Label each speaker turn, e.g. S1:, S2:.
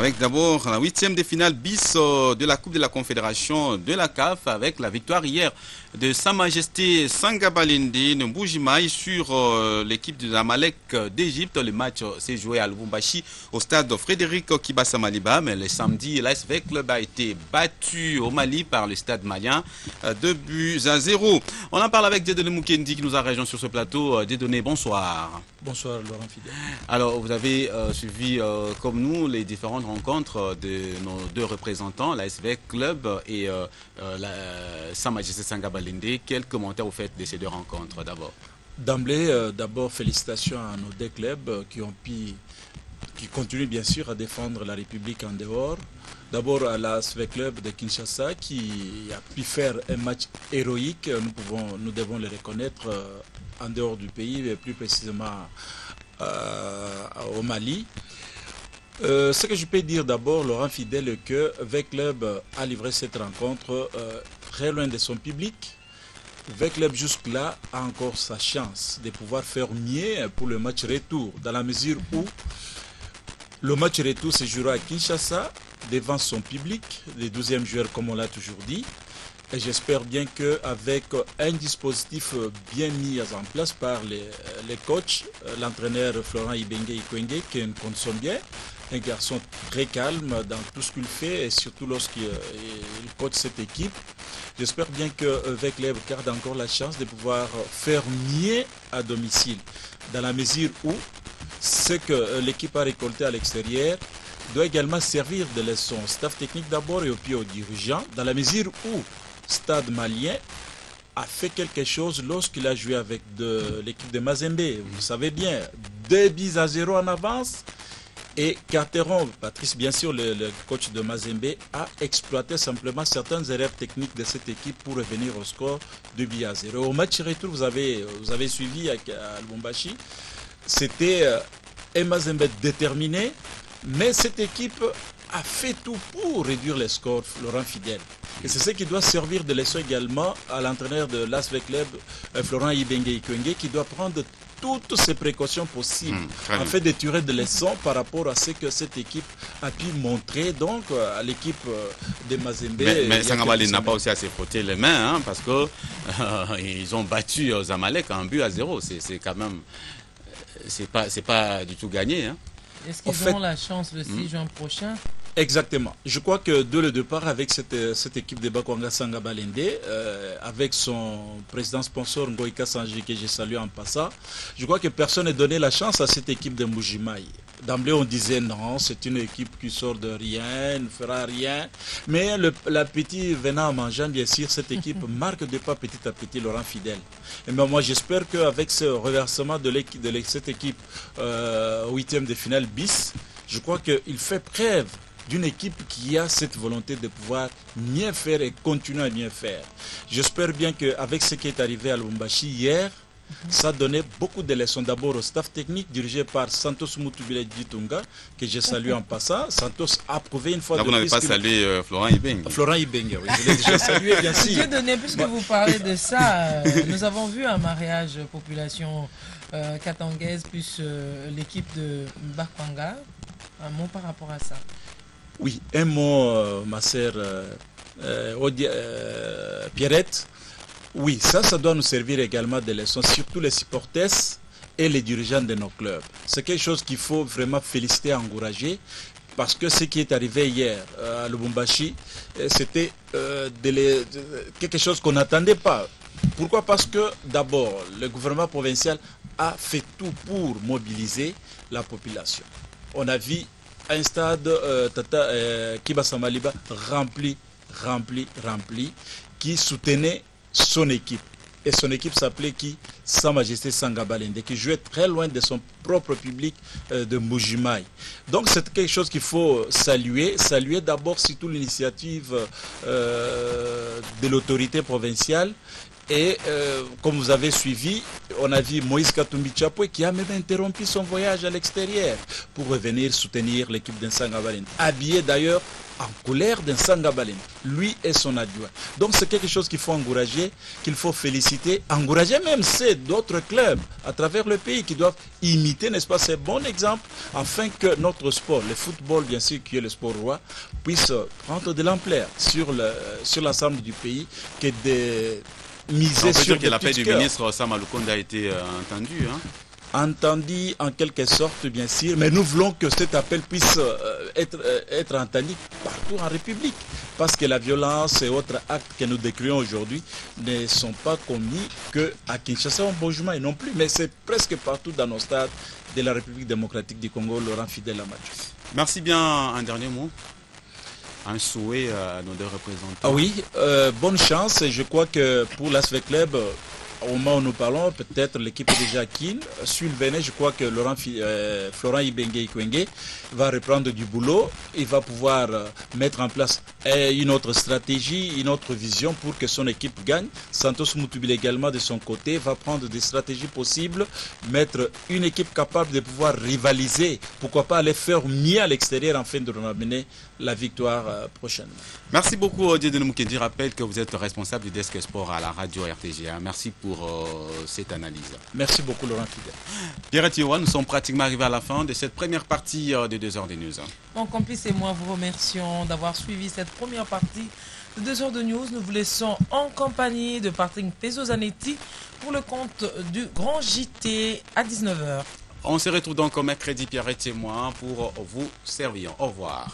S1: avec d'abord la huitième de finale bis de la Coupe de la Confédération de la CAF avec la victoire hier de Sa Majesté Sangabalende Mboujimaï sur l'équipe de l'Amalek d'Égypte. Le match s'est joué à Lubumbashi au stade Frédéric Kibasa Maliba, mais le samedi, l'ASV Club a été battu au Mali par le stade malien 2-0. On en parle avec Dieudonné Mukendi qui nous a rejoint sur ce plateau. Dieudonné, bonsoir.
S2: Bonsoir Laurent Fidel.
S1: Alors vous avez suivi comme nous les différentes rencontres de nos deux représentants, l'ASV Club et Sa Majesté Sangabalende. Quels commentaires vous faites de ces deux rencontres d'abord?
S2: D'emblée, d'abord félicitations à nos deux clubs qui continuent bien sûr à défendre la République en dehors. D'abord à l'ASV Club de Kinshasa qui a pu faire un match héroïque, nous devons le reconnaître en dehors du pays, et plus précisément au Mali. Ce que je peux dire d'abord, Laurent Fidel, est que V Club a livré cette rencontre très loin de son public. V Club jusque-là a encore sa chance de pouvoir faire mieux pour le match retour, dans la mesure où le match retour se jouera à Kinshasa, devant son public, les 12e joueurs comme on l'a toujours dit. Et j'espère bien qu'avec un dispositif bien mis en place par les coachs, l'entraîneur Florent Ibenge Ikwenge, qui est une condition bien, un garçon très calme dans tout ce qu'il fait et surtout lorsqu'il coach cette équipe. J'espère bien qu'avec Club garde encore la chance de pouvoir faire mieux à domicile, dans la mesure où ce que l'équipe a récolté à l'extérieur doit également servir de leçon au staff technique d'abord et puis aux dirigeants, dans la mesure où Stade malien a fait quelque chose lorsqu'il a joué avec l'équipe de Mazembe. Vous savez bien, 2-0 en avance. Et Carteron, Patrice, bien sûr, le coach de Mazembe, a exploité simplement certaines erreurs techniques de cette équipe pour revenir au score 2-0. Au match retour, vous avez suivi à Lubumbashi, c'était un Mazembe déterminé, mais cette équipe a fait tout pour réduire les scores, Laurent Fidel. Et c'est ce qui doit servir de leçon également à l'entraîneur de l'ASV Club, Florent Ibenge Ikwenge, qui doit prendre toutes ces précautions possibles afin de tirer des leçons par rapport à ce que cette équipe a pu montrer donc à l'équipe de Mazembe.
S1: Mais Sangabalende n'a pas aussi à se frotter les mains, hein, parce que ils ont battu Zamalek en 1-0. C'est quand même, c'est pas du tout gagné. Hein.
S3: Est-ce qu'ils auront la chance le 6 juin prochain?
S2: Exactement. Je crois que dès le départ, avec cette équipe de Bakwanga Sangabalende, avec son président sponsor Ngoïka Sanji, que je salue en passant, je crois que personne n'a donné la chance à cette équipe de Mboujimaï. D'emblée, on disait non, c'est une équipe qui sort de rien, ne fera rien. Mais l'appétit venant en mangeant, bien sûr, cette équipe marque de pas petit à petit Laurent Fidel. Et bien, moi, j'espère qu'avec ce reversement de cette équipe au 8e de finale bis, je crois qu'il fait preuve d'une équipe qui a cette volonté de pouvoir mieux faire et continuer à mieux faire. J'espère bien qu'avec ce qui est arrivé à Lubumbashi hier, ça donnait beaucoup de leçons. D'abord au staff technique dirigé par Santos Mutubile Ditunga, que je salue en passant. Santos a prouvé une fois
S1: de plus. Vous n'avez pas salué Florent Ibenge.
S2: Florent Ibenge, oui. Je l'ai déjà salué, bien sûr.
S3: Dieudonné, puisque vous parlez de ça, nous avons vu un mariage population katangaise plus l'équipe de Bakwanga. Un mot par rapport à ça?
S2: Oui, un mot, ma sœur Pierrette. Oui, ça doit nous servir également de leçons, surtout les supporters et les dirigeants de nos clubs. C'est quelque chose qu'il faut vraiment féliciter et encourager, parce que ce qui est arrivé hier à Lubumbashi, c'était quelque chose qu'on n'attendait pas. Pourquoi? Parce que d'abord, le gouvernement provincial a fait tout pour mobiliser la population. On a vu un stade Kibasa Maliba rempli, qui soutenait son équipe. Et son équipe s'appelait qui? Sa Majesté Sangabalende, qui jouait très loin de son propre public de Mboujimaï. Donc c'est quelque chose qu'il faut saluer. Saluer d'abord surtout l'initiative de l'autorité provinciale. Et comme vous avez suivi, on a vu Moïse Katumbi Chapwe qui a même interrompu son voyage à l'extérieur pour revenir soutenir l'équipe d'Nsanga Balende. Habillé d'ailleurs en couleur d'Nsanga Balende, lui et son adjoint. Donc c'est quelque chose qu'il faut encourager, qu'il faut féliciter, encourager même c'est d'autres clubs à travers le pays qui doivent imiter, n'est-ce pas, ces bons exemples afin que notre sport, le football bien sûr qui est le sport roi, puisse prendre de l'ampleur sur l'ensemble du pays, que de miser
S1: on peut
S2: sur
S1: dire que l'appel du
S2: cœurs.
S1: ministre Sama Lukonde a été entendu. Hein?
S2: Entendu en quelque sorte, bien sûr, mais nous voulons que cet appel puisse être entendu partout en République, parce que la violence et autres actes que nous décrivons aujourd'hui ne sont pas commis qu'à Kinshasa, au Mbujima et non plus, mais c'est presque partout dans nos stades de la République démocratique du Congo. Laurent Fidèle Amadou.
S1: Merci bien. Un dernier mot. Un souhait à nos deux représentants.
S2: Ah oui, bonne chance. Je crois que pour l'ASV Club, au moment où nous parlons, peut-être l'équipe est déjà kin. Sur le Bénin, je crois que Florent Ibengue Ikwenge va reprendre du boulot. Il va pouvoir mettre en place une autre stratégie, une autre vision pour que son équipe gagne. Santos Moutoubile également de son côté va prendre des stratégies possibles, mettre une équipe capable de pouvoir rivaliser, pourquoi pas aller faire mieux à l'extérieur afin de ramener la victoire prochainement.
S1: Merci beaucoup, Dieudonné Mukendi. Je rappelle que vous êtes responsable du desk sport à la radio RTGA. Merci pour cette analyse.
S2: Merci beaucoup, Laurent Fidèle.
S1: Pierre Thioua, nous sommes pratiquement arrivés à la fin de cette première partie de 2 heures de news.
S3: Mon complice et moi vous remercions d'avoir suivi cette première partie de 2 heures de news. Nous vous laissons en compagnie de Patrick Peso-Zanetti pour le compte du Grand JT à 19h.
S1: On se retrouve donc mercredi, Pierre et moi, pour vous servir. Au revoir.